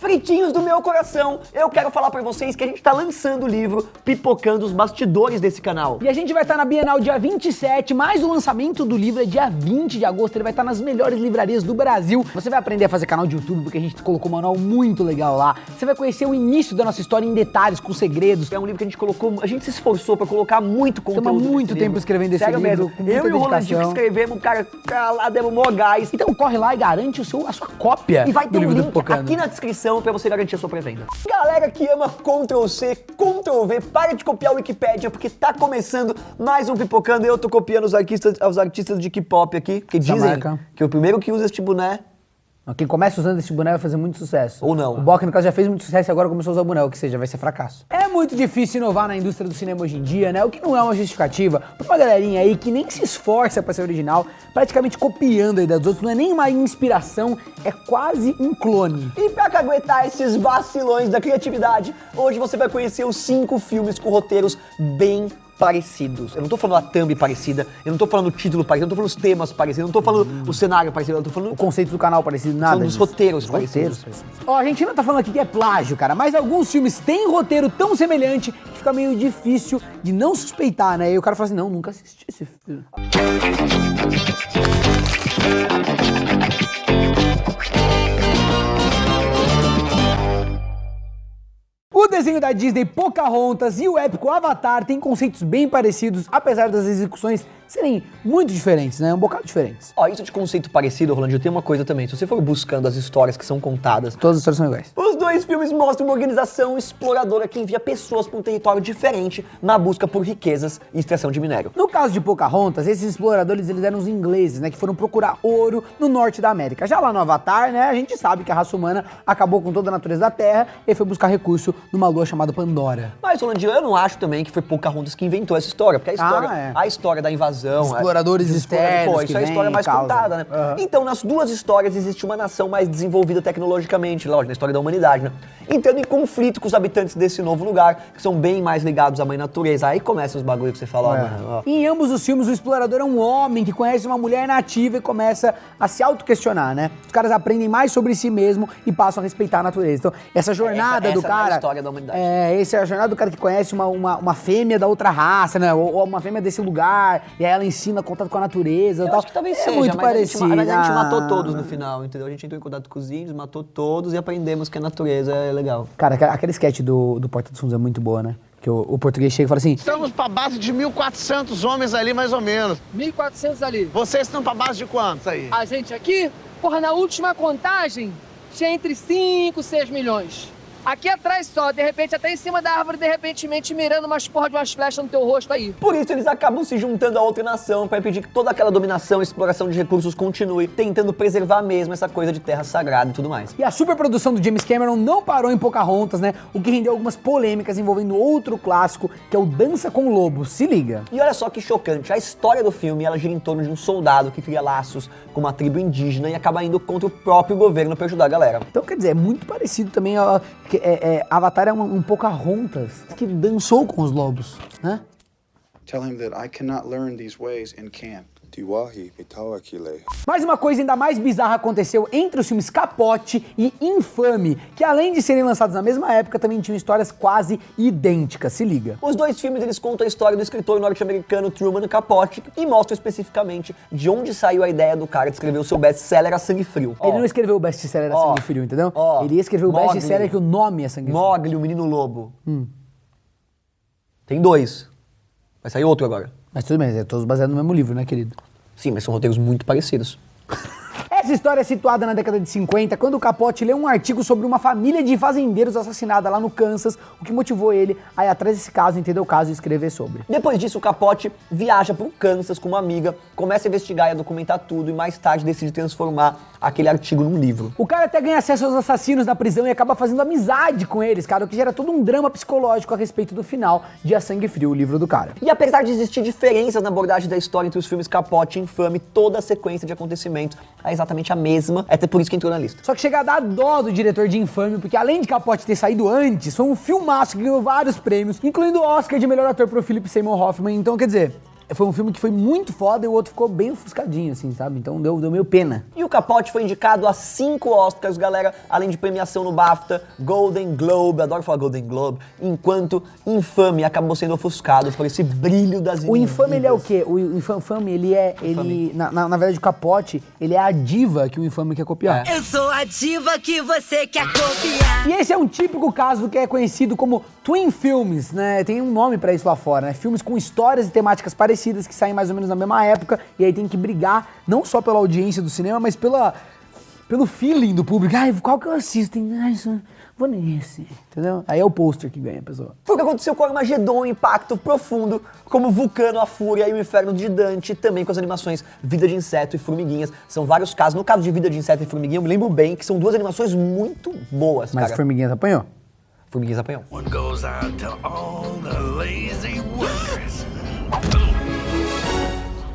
Fritinhos do meu coração, eu quero falar pra vocês que a gente tá lançando o livro Pipocando os Bastidores desse canal. E a gente vai estar na Bienal dia 27, mas o lançamento do livro é dia 20 de agosto, ele vai estar nas melhores livrarias do Brasil. Você vai aprender a fazer canal de YouTube, porque a gente colocou um manual muito legal lá. Você vai conhecer o início da nossa história em detalhes, com segredos. É um livro que a gente colocou, a gente se esforçou pra colocar muito conteúdo. Estamos muito tempo escrevendo esse livro, mesmo. com muita Eu e o Rolandinho que dedicação. escrevemos, cara, lá demos mó gás. Então corre lá e garante a sua cópia E vai do ter um livro do link Pipocando. aqui na descrição pra você garantir a sua pré-venda. Galera que ama Ctrl+C, Ctrl+V, para de copiar o Wikipédia, porque tá começando mais um Pipocando e eu tô copiando os artistas de K-pop aqui, que Essa dizem marca. que o primeiro que usa este boné, Quem começa usando esse boné vai fazer muito sucesso. Ou não. O Bock, no caso, já fez muito sucesso e agora começou a usar o boné, o que seja, vai ser fracasso. É muito difícil inovar na indústria do cinema hoje em dia, né? O que não é uma justificativa pra uma galerinha aí que nem se esforça pra ser original, praticamente copiando a ideia dos outros, não é nem uma inspiração, é quase um clone. E pra caguetar esses vacilões da criatividade, hoje você vai conhecer os 5 filmes com roteiros bem parecidos. Eu não tô falando a thumb parecida, eu não tô falando o título parecido, eu não tô falando os temas parecidos, eu não tô falando o cenário parecido, eu tô falando O conceito do canal parecido, nada dos disso. roteiros parecidos. Ó, a gente não tá falando aqui que é plágio, cara, mas alguns filmes têm roteiro tão semelhante que fica meio difícil de não suspeitar, né? E o cara fala assim, não, nunca assisti esse filme. O desenho da Disney Pocahontas e o épico Avatar têm conceitos bem parecidos, apesar das execuções serem muito diferentes, né? Um bocado diferentes. Ó, isso de conceito parecido, Roland, eu tenho uma coisa também. Se você for buscando as histórias que são contadas, Todas as histórias são iguais. os 2 filmes mostram uma organização exploradora que envia pessoas para um território diferente na busca por riquezas e extração de minério. No caso de Pocahontas, esses exploradores eles eram os ingleses, né, que foram procurar ouro no norte da América. Já lá no Avatar, né, a gente sabe que a raça humana acabou com toda a natureza da Terra e foi buscar recurso numa lua chamada Pandora. Mas, Roland, eu não acho também que foi Pocahontas que inventou essa história, porque a história da invasão... Exploradores externos Pô, isso é a história mais contada, né? Uhum. Então, nas 2 histórias, existe uma nação mais desenvolvida tecnologicamente, lógico, na história da humanidade, né? Entrando em conflito com os habitantes desse novo lugar, que são bem mais ligados à mãe natureza. Aí começam os bagulhos que você falou, mano. Ó. Em ambos os filmes, o explorador é um homem que conhece uma mulher nativa e começa a se auto-questionar, né? Os caras aprendem mais sobre si mesmo e passam a respeitar a natureza. Então, essa jornada do essa cara... é a história da humanidade. Essa é a jornada do cara que conhece uma fêmea da outra raça, né? Ou uma fêmea desse lugar, e aí ela ensina contato com a natureza e Eu tal. acho que talvez é seja, muito mas parecido. a gente matou todos no final, entendeu? A gente entrou em contato com os índios, matou todos e aprendemos que a natureza é legal. Cara, aquele sketch do Porta dos Fundos é muito boa, né? Que o português chega e fala assim... Estamos pra base de 1.400 homens ali, mais ou menos. 1.400 ali. Vocês estão pra base de quantos aí? A gente aqui, porra, na última contagem, tinha entre 5 e 6 milhões. Aqui atrás só, de repente, até em cima da árvore, de repentemente mirando umas porra de umas flechas no teu rosto aí. Por isso eles acabam se juntando a outra nação para impedir que toda aquela dominação e exploração de recursos continue, tentando preservar mesmo essa coisa de terra sagrada e tudo mais. E a superprodução do James Cameron não parou em Pocahontas, né? O que rendeu algumas polêmicas envolvendo outro clássico, que é o Dança com Lobos. Se liga. E olha só que chocante, a história do filme ela gira em torno de um soldado que cria laços com uma tribo indígena e acaba indo contra o próprio governo para ajudar a galera. Então, quer dizer, é muito parecido também Avatar é um Pocahontas que dançou com os lobos, né? Tell him that I cannot learn these ways and can. Mas uma coisa ainda mais bizarra aconteceu entre os filmes Capote e Infame, que além de serem lançados na mesma época, também tinham histórias quase idênticas, se liga. Os 2 filmes eles contam a história do escritor norte-americano Truman Capote e mostram especificamente de onde saiu a ideia do cara de escrever o seu best-seller A Sangue Frio. Ele não escreveu o best-seller A Sangue Frio, entendeu? Ele ia escrever o best-seller que o nome é Sangue Frio. Mowgli, o Menino Lobo. Tem 2. Vai sair outro agora. Mas tudo bem, é todos baseados no mesmo livro, né, querido? Sim, mas são roteiros muito parecidos. Essa história é situada na década de 50, quando o Capote lê um artigo sobre uma família de fazendeiros assassinada lá no Kansas, o que motivou ele a ir atrás desse caso, entender o caso e escrever sobre. Depois disso, o Capote viaja pro Kansas com uma amiga, começa a investigar e a documentar tudo e mais tarde decide transformar aquele artigo num livro. O cara até ganha acesso aos assassinos na prisão e acaba fazendo amizade com eles, cara, o que gera todo um drama psicológico a respeito do final de A Sangue Frio, o livro do cara. E apesar de existir diferenças na abordagem da história entre os filmes Capote e Infame, toda a sequência de acontecimentos é exatamente a mesma, é até por isso que entrou na lista. Só que chega a dar dó do diretor de Infame, porque além de Capote ter saído antes, foi um filmaço que ganhou vários prêmios, incluindo o Oscar de melhor ator pro Philip Seymour Hoffman, então quer dizer, foi um filme que foi muito foda e o outro ficou bem ofuscadinho, assim, sabe? Então deu meio pena. E o Capote foi indicado a 5 Oscars, galera, além de premiação no BAFTA, Golden Globe, adoro falar Golden Globe, enquanto Infame acabou sendo ofuscado por esse brilho das O Infame, ele é o quê? O Infame, ele é... Ele, na verdade, o Capote, ele é a diva que o Infame quer copiar. Eu sou a diva que você quer copiar. E esse é um típico caso que é conhecido como Twin Films, né? Tem um nome pra isso lá fora, né? Filmes com histórias e temáticas parecidas que saem mais ou menos na mesma época e aí tem que brigar não só pela audiência do cinema, mas pelo feeling do público. Ai, qual que eu assisto? Ai, vou nesse, entendeu? Aí é o pôster que ganha a pessoa. Foi o que aconteceu com Armagedon, um impacto profundo, como Vulcano, a Fúria e o Inferno de Dante, também com as animações Vida de Inseto e Formiguinhas. São vários casos. No caso de Vida de Inseto e Formiguinha, eu me lembro bem que são 2 animações muito boas, Mas cara. Formiguinhas apanhou? Formiguinhas apanhou. One goes out to all the lazy workers.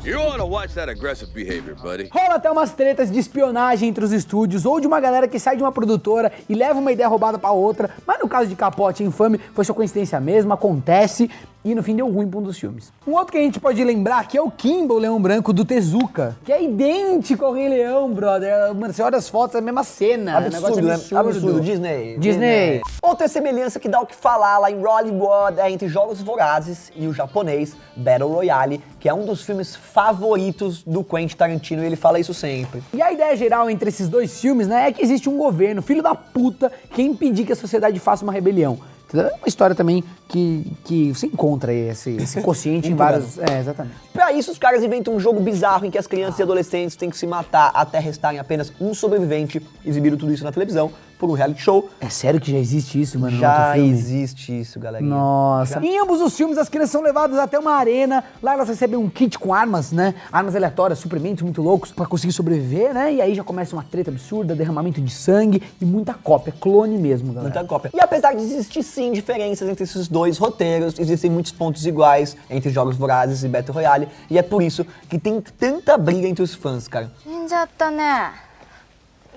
You ought to watch that aggressive behavior, buddy. Rola até umas tretas de espionagem entre os estúdios ou de uma galera que sai de uma produtora e leva uma ideia roubada pra outra, mas no caso de Capote e Infame foi só coincidência mesmo, acontece e no fim deu ruim pra um dos filmes. Um outro que a gente pode lembrar que é o Kimba, o Leão Branco do Tezuka, que é idêntico ao Rei Leão, brother. Mano, você olha as fotos, é a mesma cena. Absurdo, né? Absurdo. Disney. Outra semelhança que dá o que falar lá em Hollywood é entre Jogos Vorazes e o japonês Battle Royale, que é um dos filmes favoritos do Quentin Tarantino e ele fala isso sempre. E a ideia geral entre esses dois filmes, né, é que existe um governo, filho da puta, que quer impedir que a sociedade faça uma rebelião. É uma história também que você encontra aí, esse quociente em vários... É, exatamente. Pra isso, os caras inventam um jogo bizarro em que as crianças e adolescentes têm que se matar até restarem apenas um sobrevivente. Exibiram tudo isso na televisão, por um reality show. É sério que já existe isso, mano? no Já outro filme? existe isso, galerinha. Nossa. Em ambos os filmes, as crianças são levadas até uma arena. Lá elas recebem um kit com armas, né? Armas aleatórias, suprimentos muito loucos pra conseguir sobreviver, né? E aí já começa uma treta absurda, derramamento de sangue e muita cópia. Clone mesmo, galera. Muita cópia. E apesar de existir sim diferenças entre esses dois roteiros, existem muitos pontos iguais entre Jogos Vorazes e Battle Royale. E é por isso que tem tanta briga entre os fãs, cara. 死んじゃったね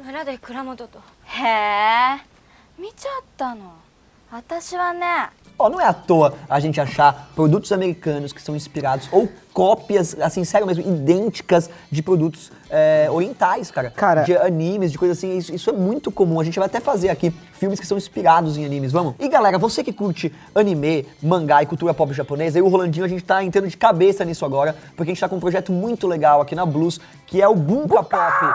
村で倉本とへえ見ちゃったの私はね Ó, não é à toa a gente achar produtos americanos que são inspirados ou cópias, assim, sério mesmo, idênticas de produtos orientais, cara. De animes, de coisas assim, isso é muito comum. A gente vai até fazer aqui filmes que são inspirados em animes, vamos? E galera, você que curte anime, mangá e cultura pop japonesa, eu e o Rolandinho, a gente tá entrando de cabeça nisso agora, porque a gente tá com um projeto muito legal aqui na Blues, que é o Bunka Pop.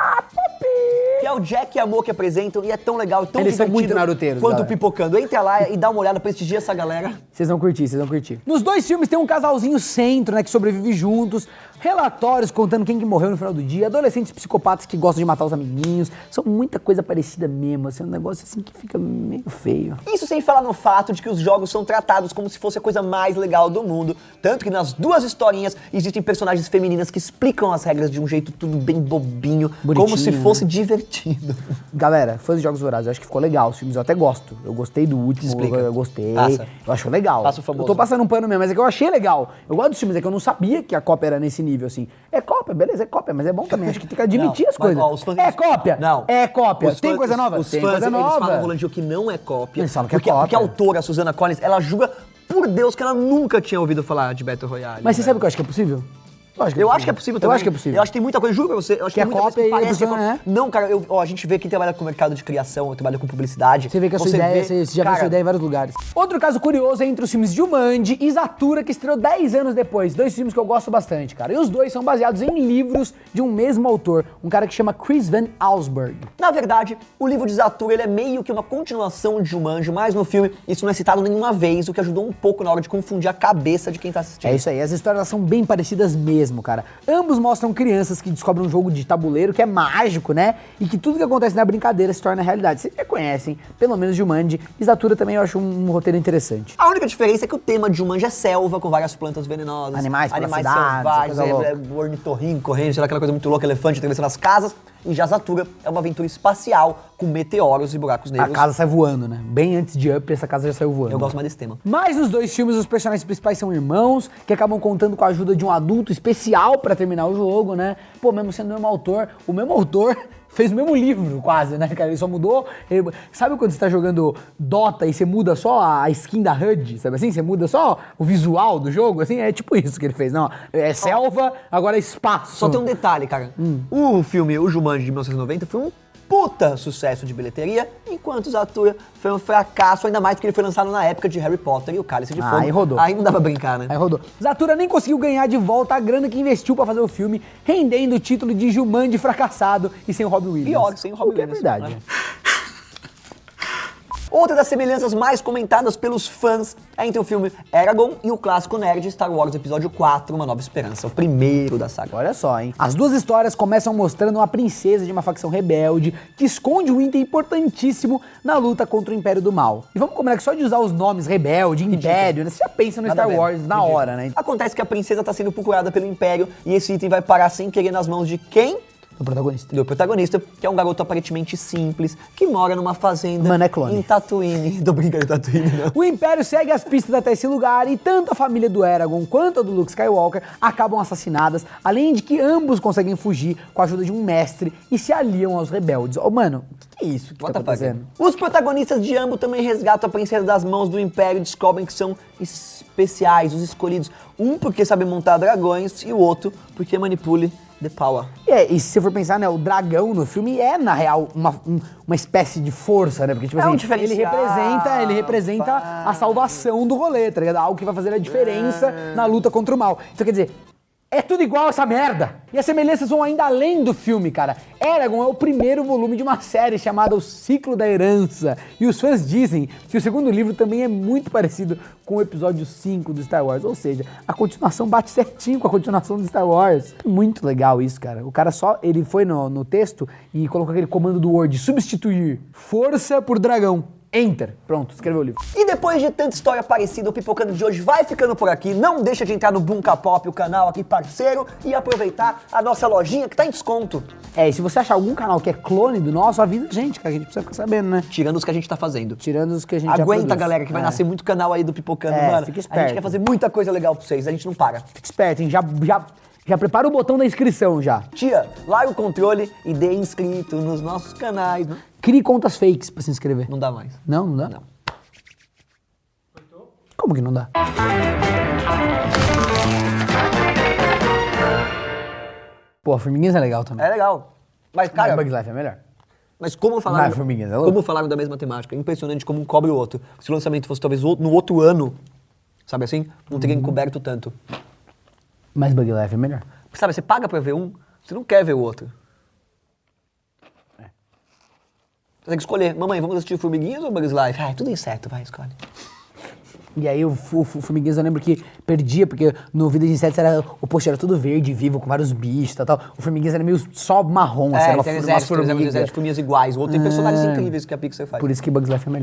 Que é o Jack e a Mo que apresentam e é tão legal, tão Eles são divertido muito naruteiros, quanto galera. Pipocando. Entra lá e dá uma olhada, prestigia essa galera. Vocês vão curtir, vocês vão curtir. Nos dois filmes tem um casalzinho centro, né, que sobrevive juntos, relatórios contando quem que morreu no final do dia, adolescentes psicopatas que gostam de matar os amiguinhos, são muita coisa parecida mesmo, assim, um negócio assim que fica meio feio. Isso sem falar no fato de que os jogos são tratados como se fosse a coisa mais legal do mundo, tanto que nas duas historinhas existem personagens femininas que explicam as regras de um jeito tudo bem bobinho, Bonitinho, como se fosse divertido. Galera, fãs de Jogos Vorazes, eu acho que ficou legal os filmes, eu até gosto. Eu gostei do último, Explica. eu gostei, Passa. eu acho legal. Passa o famoso. Eu tô passando um pano mesmo, mas é que eu achei legal. Eu gosto dos filmes, é que eu não sabia que a cópia era nesse nível, assim. É cópia, beleza, é cópia, mas é bom também, acho que tem que admitir Não, as coisas. mas, ó, os fãs- É cópia? Não. É cópia. Os Tem fãs- coisa nova? Os Tem fãs, coisa eles nova. falam, Rolandinho, que não é cópia. Eles falam que é porque, cópia. Porque a autora, a Susana Collins, ela jura por Deus que ela nunca tinha ouvido falar de Battle Royale. Mas você velho. sabe o que eu acho que é possível? Eu acho que é possível também. Eu acho que é possível. Eu acho que tem muita coisa, juro pra você, eu acho Que é tem muita coisa cópia que e a parece pessoa, que é né? cópia. Não, cara, a gente vê quem trabalha com o mercado de criação, trabalha com publicidade. Você vê que a sua ideia, você já viu sua ideia em vários lugares. Outro caso curioso é entre os filmes Jumanji e Zathura, que estreou 10 anos depois. Dois filmes que eu gosto bastante, cara. E os dois são baseados em livros de um mesmo autor, um cara que chama Chris Van Allsburg. Na verdade, o livro de Zathura ele é meio que uma continuação de Jumanji, mas no filme isso não é citado nenhuma vez, o que ajudou um pouco na hora de confundir a cabeça de quem tá assistindo. É isso aí, as histórias elas são bem parecidas mesmo, cara. Ambos mostram crianças que descobrem um jogo de tabuleiro que é mágico, né? E que tudo que acontece na brincadeira se torna realidade. Vocês já conhecem, pelo menos Jumanji. E Zathura também eu acho um roteiro interessante. A única diferença é que o tema de Jumanji é selva, com várias plantas venenosas. Animais pela cidade, selvagens, coisa louca. ornitorrinco correndo, sei lá, aquela coisa muito louca, elefante atravessando as casas. E já Zathura é uma aventura espacial, com meteoros e buracos negros. A casa sai voando, né? Bem antes de Up, essa casa já saiu voando. Eu gosto mais desse tema. Mas nos dois filmes, os personagens principais são irmãos, que acabam contando com a ajuda de um adulto especial pra terminar o jogo, né? Pô, mesmo sendo o mesmo autor fez o mesmo livro, quase, né, cara? Ele só mudou. Sabe quando você tá jogando Dota e você muda só a skin da HUD, sabe assim? Você muda só o visual do jogo, assim? É tipo isso que ele fez. Não, é selva, agora é espaço. Só tem um detalhe, cara. O filme O Jumanji de 1990 foi um puta sucesso de bilheteria, enquanto Zathura foi um fracasso, ainda mais porque ele foi lançado na época de Harry Potter e o Cálice de Fogo. Aí rodou. Aí não dá pra brincar, né? Aí rodou. Zathura nem conseguiu ganhar de volta a grana que investiu pra fazer o filme, rendendo o título de Jumanji fracassado e sem o Robin Williams. Pior, sem o Robin O que é Williams, verdade. né? Outra das semelhanças mais comentadas pelos fãs é entre o filme Eragon e o clássico nerd Star Wars Episódio 4, Uma Nova Esperança, o primeiro da saga. Olha só, hein? As duas histórias começam mostrando uma princesa de uma facção rebelde que esconde um item importantíssimo na luta contra o Império do Mal. E vamos combinar que só de usar os nomes rebelde, Império, né? Você já pensa no Nada Star a ver. Wars na Ridículo. hora, né? Acontece que a princesa tá sendo procurada pelo Império e esse item vai parar sem querer nas mãos de quem? Do protagonista. Do protagonista, que é um garoto aparentemente simples, que mora numa fazenda Mano, é clone. em Tatooine. Tô brincando, Tatooine, não. O Império segue as pistas até esse lugar e tanto a família do Eragon quanto a do Luke Skywalker acabam assassinadas, além de que ambos conseguem fugir com a ajuda de um mestre e se aliam aos rebeldes. Oh, mano, o que é isso que What tá the fuck? acontecendo? Os protagonistas de ambos também resgatam a princesa das mãos do Império e descobrem que são especiais, os escolhidos. Um porque sabe montar dragões e o outro porque manipule the power. E se você for pensar, né, o dragão no filme é, na real, uma espécie de força, né? Porque, tipo É um assim, diferencial, ele representa a salvação do rolê, tá ligado? Algo que vai fazer a diferença na luta contra o mal. Então, quer dizer, é tudo igual essa merda. E as semelhanças vão ainda além do filme, cara. Eragon é o primeiro volume de uma série chamada O Ciclo da Herança. E os fãs dizem que o segundo livro também é muito parecido com o episódio 5 do Star Wars. Ou seja, a continuação bate certinho com a continuação do Star Wars. Muito legal isso, cara. O cara ele foi no texto e colocou aquele comando do Word, substituir força por dragão. Enter. Pronto, escreveu o livro. E depois de tanta história parecida, o Pipocando de hoje vai ficando por aqui. Não deixa de entrar no Bunka Pop, o canal aqui parceiro, e aproveitar a nossa lojinha que tá em desconto. E se você achar algum canal que é clone do nosso, avisa a gente, que a gente precisa ficar sabendo, né? Tirando os que a gente tá fazendo. Tirando os que a gente já Aguenta, produz. galera, que vai nascer muito canal aí do Pipocando, mano. fica A esperto. gente quer fazer muita coisa legal pra vocês, a gente não para. Fica esperto, hein? Já prepara o botão da inscrição já. Tia, larga o controle e dê inscrito nos nossos canais. Crie contas fakes pra se inscrever. Não dá mais. Não, não dá? Não. Como que não dá? Pô, Formiguinhas é legal também. É legal. Mas, cara, Bugs Life é melhor. mas como falaram, Vai, formiguinhas, é louco. como falaram da mesma temática, impressionante como um cobre o outro. Se o lançamento fosse talvez no outro ano, sabe assim, não teria encoberto tanto. Mas Bugs Life é melhor. Sabe, você paga pra ver um, você não quer ver o outro. Você tem que escolher, mamãe, vamos assistir Formiguinhas ou Bugs Life? Ah, tudo inseto, vai, escolhe. E aí o Formiguinhas eu lembro que perdia, porque no Vida de Insetos o post era tudo verde, vivo, com vários bichos e tal. O Formiguinhas era meio só marrom, assim, era uma tem formiga. exército de formigas iguais. O outro tem personagens incríveis que a Pixar faz. Por isso que Bugs Life é melhor.